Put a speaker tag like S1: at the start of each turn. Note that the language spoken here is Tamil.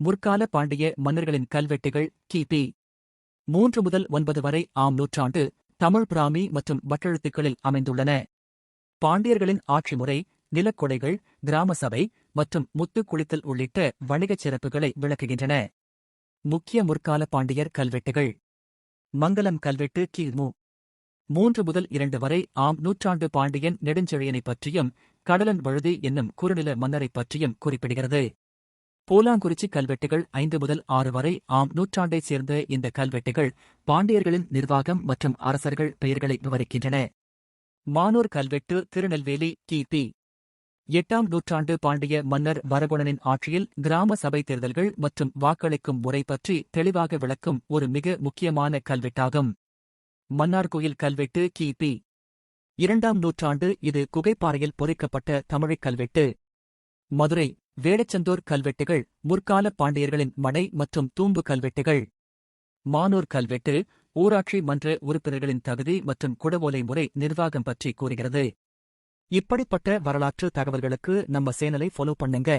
S1: முற்கால பாண்டிய மன்னர்களின் கல்வெட்டுகள் கிபி 3 முதல் 9 வரை ஆம் நூற்றாண்டு தமிழ் பிராமி மற்றும் வட்டெழுத்துக்களில் அமைந்துள்ளன. பாண்டியர்களின் ஆட்சி முறை, நிலக்கொடைகள், கிராம சபை மற்றும் முத்து குளித்தல் உள்ளிட்ட வணிகச் சிறப்புகளை விளக்குகின்றன. முக்கிய முற்கால பாண்டியர் கல்வெட்டுகள். மங்கலம் கல்வெட்டு கிமு 3 முதல் 2 வரை ஆம் நூற்றாண்டு பாண்டியன் நெடுஞ்செழியனைப் பற்றியும் கடலன் வழுதி என்னும் குறுநில மன்னரைப் பற்றியும் குறிப்பிடுகிறது. பூலாங்குறிச்சி கல்வெட்டுகள் 5 முதல் 6 வரை ஆம் நூற்றாண்டைச் சேர்ந்த இந்த கல்வெட்டுகள் பாண்டியர்களின் நிர்வாகம் மற்றும் அரசர்கள் பெயர்களை விவரிக்கின்றன. மானூர் கல்வெட்டு திருநெல்வேலி கிபி 8ஆம் நூற்றாண்டு பாண்டிய மன்னர் வரகுணனின் ஆட்சியில் கிராம சபை தேர்தல்கள் மற்றும் வாக்களிக்கும் முறை பற்றி தெளிவாக விளக்கும் ஒரு மிக முக்கியமான கல்வெட்டாகும். மன்னார்கோயில் கல்வெட்டு கிபி 2ஆம் நூற்றாண்டு இது குகைப்பாறையில் பொறிக்கப்பட்ட தமிழிக் கல்வெட்டு. மதுரை வேடச்சந்தூர் கல்வெட்டுகள் முற்கால பாண்டியர்களின் மடை மற்றும் தூம்பு கல்வெட்டுகள். மானூர் கல்வெட்டு ஊராட்சி மன்ற உறுப்பினர்களின் தகுதி மற்றும் குடவோலை முறை நிர்வாகம் பற்றி கூறுகிறது. இப்படிப்பட்ட வரலாற்று தகவல்களுக்கு நம்ம சேனலை ஃபாலோ பண்ணுங்க.